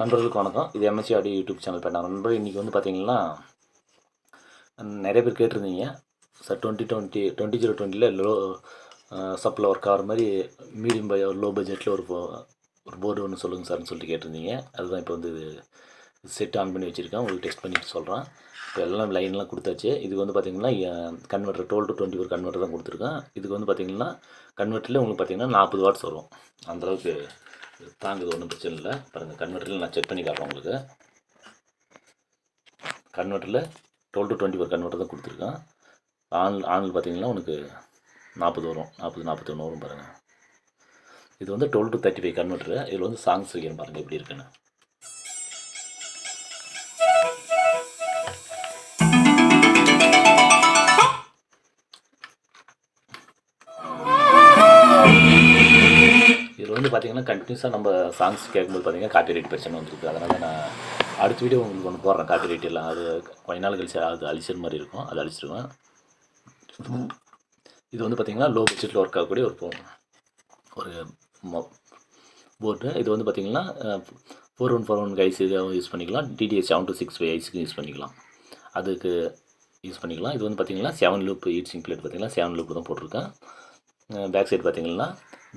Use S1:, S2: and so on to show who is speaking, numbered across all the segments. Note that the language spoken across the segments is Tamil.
S1: நண்பர்களுக்கு வணக்கம். இது எம்எஸ்சி ஆடியோ யூடியூப் சேனல் பண்ண நண்பர்கள். இன்றைக்கி வந்து பார்த்தீங்கன்னா நிறைய பேர் கேட்டிருந்தீங்க சார் 2020 லோ சப்பில் ஒர்க் ஆகிற மாதிரி மீடியம் லோ பட்ஜெட்டில் ஒரு போர்டு ஒன்று சொல்லுங்கள் சார்னு சொல்லிட்டு கேட்டிருந்தீங்க. அதுதான் இப்போ வந்து செட் ஆன் பண்ணி வச்சுருக்கேன். உங்களுக்கு டெஸ்ட் பண்ணிட்டு சொல்கிறேன். இப்போ எல்லாம் லைன்லாம் கொடுத்தாச்சு. இது வந்து பார்த்திங்கன்னா கன்வெர்ட்டர் 12 to 24 கன்வெர்ட்டர் தான் கொடுத்துருக்கேன். இதுக்கு வந்து பார்த்திங்கன்னா கன்வெர்ட்டரில் உங்களுக்கு பார்த்திங்கன்னா 40 வாட்ஸ் வரும். அந்தளவுக்கு தாங்குது, ஒன்றும் பிரச்சனை இல்லை. பாருங்கள், கன்வெர்ட்டரில் நான் செக் பண்ணி காட்டுறேன் உங்களுக்கு. கன்வெர்ட்டரில் 12 to 24 கன்வெர்ட்டர் தான் கொடுத்துருக்கேன். ஆனில் பார்த்திங்கன்னா உனக்கு 40 வரும், 41 வரும் பாருங்கள். இது வந்து 12 to 35 கன்வெர்ட்டரு. இதில் வந்து சாங்ஸ் வைக்கிறேன் பாருங்கள் எப்படி இருக்குன்னு. இதில் வந்து பார்த்திங்கன்னா கண்டினியூஸாக நம்ம சாங்ஸ் கேட்கும்போது பார்த்திங்கன்னா காப்பிரைட் பிரச்சனை வந்துருக்கு. அதனால் நான் அடுத்த வீடியோ உங்களுக்கு ஒன்று போடுறேன். காப்பிரைட் எல்லாம் அது கொஞ்ச நாள் கழிச்சு அது அழிச்சிற மாதிரி இருக்கும், அது அழிச்சிருவேன். இது வந்து பார்த்திங்கன்னா லோ பட்ஜெட்டில் ஒர்க் ஆகக்கூடிய ஒரு போர்டு. இது வந்து பார்த்திங்கன்னா 4141 ஐசி யூஸ் பண்ணிக்கலாம். டிடிஎஸ் 7265 ஐசிக்கு யூஸ் பண்ணிக்கலாம், அதுக்கு யூஸ் பண்ணிக்கலாம். இது வந்து பார்த்திங்கன்னா 7 லூப் ஹீட் சிங்க் பிளேட் பார்த்திங்கன்னா 7 லூப் தான் போட்டிருக்கேன். பேக் சைடு பார்த்திங்கன்னா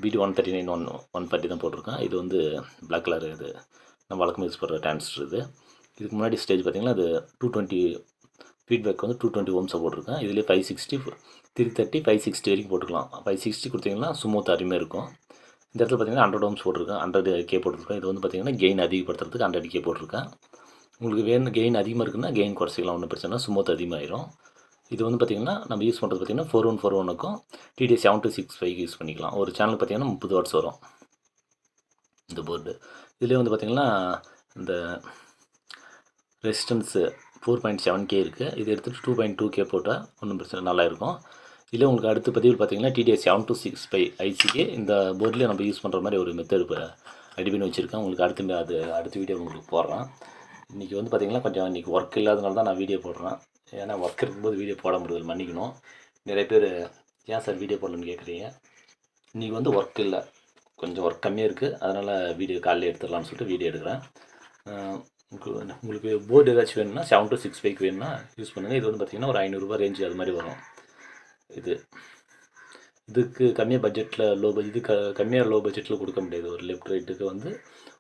S1: BT 139 140 தான் போட்டிருக்கேன். இது வந்து பிளாக் கலர், இது நம்ம வழக்கமாக யூஸ் பண்ணுற டிரான்சிஸ்டர். இதுக்கு முன்னாடி ஸ்டேஜ் பார்த்திங்கன்னா அது 220 ஃபீட்பேக் வந்து 220 ஓம்ஸை போட்டிருக்கேன். இதிலே 560 330 560 வரைக்கும் போட்டுக்கலாம். 560 கொடுத்திங்கன்னா ஸ்மூத் அருமையாக இருக்கும். இந்த இடத்துல பார்த்திங்கன்னா 100 ஓம்ஸ் போட்டிருக்கேன், 100K போட்டிருக்கேன். இது வந்து பார்த்திங்கன்னா கெயின் அதிகப்படுத்துறதுக்கு 100K போட்டிருக்கேன். உங்களுக்கு வேணும் கெயின் அதிகமாக இருக்குன்னா கெயின் குறைச்சிக்கலாம், ஒன்றும் பிரச்சனை, ஸ்மூத் அதிகமாகிடும். இது வந்து பார்த்திங்கன்னா நம்ம யூஸ் பண்ணுறது பார்த்திங்கன்னா 4141க்கும் TDS 7265 யூஸ் பண்ணிக்கலாம். ஒரு சேனல் பார்த்திங்கன்னா 30 வாட்ஸ் வரும் இந்த போர்டு. இதிலே வந்து பார்த்திங்கன்னா இந்த ரெசிஸ்டன்ஸு 4.7K இருக்குது. இது எடுத்துகிட்டு 2.2K போட்டால் ஒன்றும் பிரச்சனை நல்லா இருக்கும். இதில் உங்களுக்கு அடுத்த பதிவில் பார்த்திங்கன்னா TDS 7265 ஐசிக்கு இந்த போர்டில் நம்ம யூஸ் பண்ணுற மாதிரி ஒரு மெத்தட் இப்போ ரெடி பண்ணி வச்சுருக்கேன். உங்களுக்கு அடுத்த வீடியோ உங்களுக்கு போடுறேன். இன்றைக்கி வந்து பார்த்திங்கன்னா கொஞ்சம் இன்றைக்கி ஒர்க் இல்லாதனால தான் நான் வீடியோ போடுறேன். ஏன்னா ஒர்க் இருக்கும்போது வீடியோ போட முடியாது, மன்னிக்கணும். நிறைய பேர் ஏன் சார் வீடியோ போடலன்னு கேட்குறீங்க. இன்றைக்கி வந்து ஒர்க் இல்லை, கொஞ்சம் ஒர்க் கம்மியாக இருக்குது, அதனால் வீடியோ காலையில் எடுத்துடலான்னு சொல்லிட்டு வீடியோ எடுக்கிறேன். உங்களுக்கு போர்டு ஏதாச்சும் வேணும்னா 7265 வேணும்னா யூஸ் பண்ணுங்கள். இது வந்து பார்த்திங்கன்னா ஒரு 500 ரேஞ்சு அது மாதிரி வரும். இதுக்கு கம்மியாக பட்ஜெட்டில் கம்மியாக லோ பட்ஜெட்டில் கொடுக்க முடியாது. ஒரு லெஃப்ட் ரைட்டுக்கு வந்து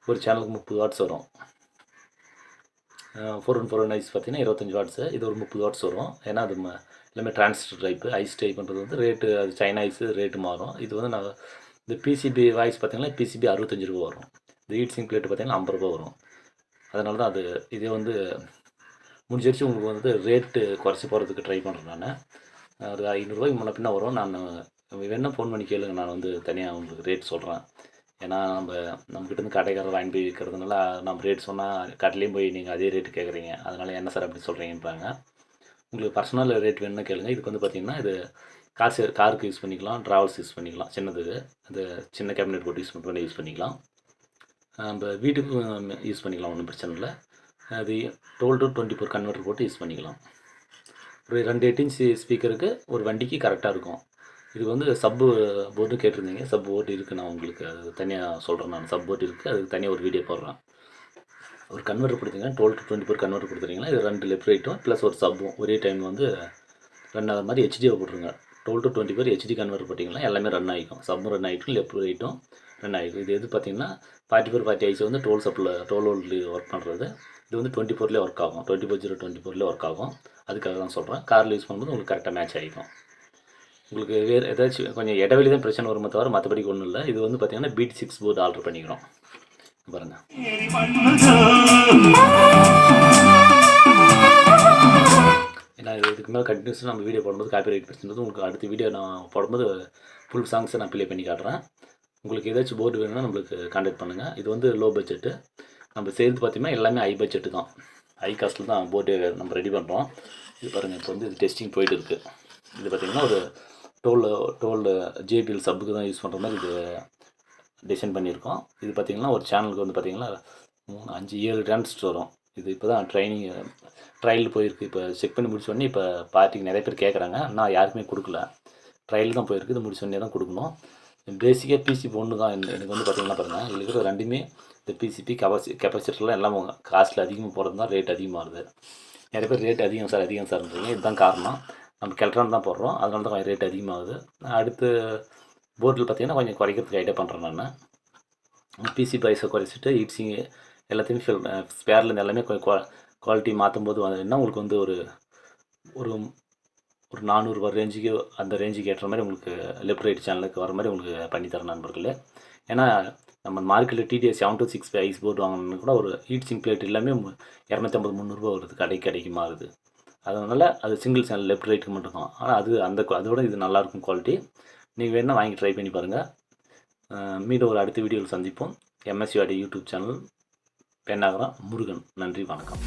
S1: ஒரு சேனலுக்கு 30 வாட்ஸ் வரும். 4141 ஐஸ் பார்த்திங்கன்னா 25 வாட்ஸு. இது ஒரு 30 வாட்ஸ் வரும். ஏன்னா அது எல்லாமே டிரான்சிஸ்டர் டைப்பு. ஐஸ் டைப்புன்றது வந்து ரேட்டு, அது சைனா ஐஸு ரேட்டு மாறும். இது வந்து நான் இந்த பிசிபி வாய்ஸ் பார்த்திங்கன்னா பிசிபி 65 ரூபா வரும். இந்த ஹீட் சிங்க் பிளேட்டு பார்த்திங்கன்னா 50 ரூபா வரும். அதனால தான் இதே வந்து முடிஞ்சிருச்சு. உங்களுக்கு வந்து ரேட்டு குறைச்சி போகிறதுக்கு ட்ரை பண்ணுறேன். நான் ஒரு 500 ரூபாய்க்கு முன்ன பின்ன வரும். நான் வேணால் ஃபோன் பண்ணி கேளுங்க, நான் வந்து தனியாக உங்களுக்கு ரேட் சொல்கிறேன். ஏன்னா நம்மக்கிட்டேருந்து கடைக்காரர் வாங்கி போய் விற்கிறதுனால நம்ம ரேட் சொன்னால் கடையிலையும் போய் நீங்கள் அதே ரேட்டு கேட்குறீங்க. அதனால் என்ன சார் அப்படி சொல்கிறீங்கன்றாங்க. உங்களுக்கு பர்சனல் ரேட் வேணும்னா கேளுங்க. இதுக்கு வந்து பார்த்திங்கன்னா இது காருக்கு யூஸ் பண்ணிக்கலாம், ட்ராவல்ஸ் யூஸ் பண்ணிக்கலாம். சின்னதுக்கு அந்த சின்ன கேபினெட் போட்டு யூஸ் பண்ணிக்கலாம். நம்ம வீட்டுக்கும் யூஸ் பண்ணிக்கலாம், ஒன்றும் பிரச்சனை இல்லை. அது 12 to 24 கன்வெர்ட்டர் போட்டு யூஸ் பண்ணிக்கலாம். ஒரு 2 8-inch ஸ்பீக்கருக்கு ஒரு வண்டிக்கு கரெக்டாக இருக்கும். இது வந்து சப்பு போர்டு கேட்டிருந்தீங்க. சப் போர்டு இருக்குது, நான் உங்களுக்கு அது தனியாக சொல்கிறேன். நான் சப் போர்டு இருக்குது, அதுக்கு தனியாக ஒரு வீடியோ போடுறேன். ஒரு கன்வெர்ட்டர் கொடுத்தீங்கன்னா 12 to 24 கன்வெர்ட்டர் கொடுத்துருங்கன்னா இது 2 லெஃப்ட் ரைட்டும் ப்ளஸ் ஒரு சப்பும் ஒரே டைம் வந்து ரன் ஆகிற மாதிரி HDயை போட்டுருங்க. 12 to 24 HD கன்வெர்ட்டர் போட்டிங்கன்னா எல்லாமே ரன் ஆகிக்கும். சப்பும் ரன் ஆகிக்கும், லெஃப்ட் ரைட்டும் ரன் ஆகிக்கும். இது எது பார்த்திங்கன்னா 4440 ஐசி வந்து 12 வோல்ட்லேயே ஒர்க் பண்ணுறது. இது வந்து 24லேயே ஒர்க் ஆகும், 24024லேயே ஒர்க் ஆகும். அதுக்காக தான் சொல்கிறேன். காரில் யூஸ் பண்ணும்போது உங்களுக்கு கரெக்டாக மேட்ச் ஆகிக்கும். உங்களுக்கு வேறு ஏதாச்சும் கொஞ்சம் இடைவெளி தான் பிரச்சனை வருமே தவிர மற்றபடிக்கு ஒன்றும் இல்லை. இது வந்து பார்த்திங்கன்னா BT6 போர்டு ஆர்டர் பண்ணிக்கிறோம் பாருங்கள். ஏன்னா இதுக்கு மேலே கண்டினியூஸாக நம்ம வீடியோ போடும்போது காப்பிரைட் பிரச்சனை. உங்களுக்கு அடுத்த வீடியோ நான் போடும்போது ஃபுல் சாங்ஸை நான் ப்ளே பண்ணி காட்டுறேன். உங்களுக்கு ஏதாச்சும் போர்டு வேணும்னா நம்மளுக்கு கான்டாக்ட் பண்ணுங்கள். இது வந்து லோ பட்ஜெட்டு. நம்ம செய்கிறது பார்த்திங்கன்னா எல்லாமே ஹை பட்ஜெட்டு தான், ஹை காஸ்ட்டில் தான் போர்டு நம்ம ரெடி பண்ணுறோம். இது பாருங்கள், இப்போ வந்து இது டெஸ்டிங் போய்ட்டு இருக்குது. இது பார்த்திங்கன்னா ஒரு 12 JBL சப்புக்கு தான் யூஸ் பண்ணுற மாதிரி இது டிசைன் பண்ணியிருக்கோம். இது பார்த்திங்கன்னா ஒரு சேனலுக்கு வந்து பார்த்திங்கன்னா 3 5 7 டிரான்சிஸ்டர் வரும். இது இப்போ தான் ட்ரையல் போயிருக்கு. இப்போ செக் பண்ணி முடிச்சோடனே இப்போ பார்ட்டிக்கு நிறைய பேர் கேட்குறாங்க. நான் யாருக்குமே கொடுக்கல, ட்ரையல் தான் போயிருக்கு. இது முடிச்சோடனே தான் கொடுக்கணும். பேசிக்காக பிசிபி ஒன்று தான். எனக்கு வந்து பார்த்தீங்கன்னா பாருங்கள், இதில் இருக்கிற ரெண்டுமே இந்த பிசிபி கெப்பாசிட்டர்லாம் எல்லாம் காஸ்ட்டில் அதிகமாக போகிறது தான் ரேட் அதிகமாகுது. நிறைய பேர் ரேட் அதிகம் சார்ன்றீங்க. இதுதான் காரணம். நம்ம கெல்ட்ரான் தான் போடுறோம், அதனால தான் கொஞ்சம் ரேட் அதிகமாகுது. அடுத்து போர்டில் பார்த்தீங்கன்னா கொஞ்சம் குறைக்கிறதுக்கு ஐடியா பண்ணுறேன் நான். பிசி ப்ரைஸை குறைச்சிட்டு ஹீட்ஸிங்கு எல்லாத்தையுமே ஸ்பேர்லேருந்து எல்லாமே கொஞ்சம் குவாலிட்டி மாற்றும் போது என்ன உங்களுக்கு வந்து ஒரு ஒரு ஒரு 400 ரேஞ்சுக்கு அந்த ரேஞ்சுக்கு ஏற்ற மாதிரி உங்களுக்கு லெஃப்ட் ரைட் சேனலுக்கு வர மாதிரி உங்களுக்கு பண்ணித்தரேன் நண்பர்களே. ஏன்னா நம்ம மார்க்கெட்டில் டிடிஎஸ் 726 ஐஸ் போர்டு வாங்கணும்னு கூட ஒரு ஹீட்ஸிங் பிளேட் எல்லாமே 250-300 வருது, கடைக்கு மாறுது. அதனால் அது சிங்கிள் சேனல் லெஃப்ட் ரைட்டுக்கு மட்டும் தான். ஆனால் அதோட இது நல்லாயிருக்கும் குவாலிட்டி. நீங்கள் வேணால் வாங்கி ட்ரை பண்ணி பாருங்கள். மீண்டும் ஒரு அடுத்த வீடியோவில் சந்திப்போம். MSUAD YouTube channel Pennagaram Murugan. நன்றி, வணக்கம்.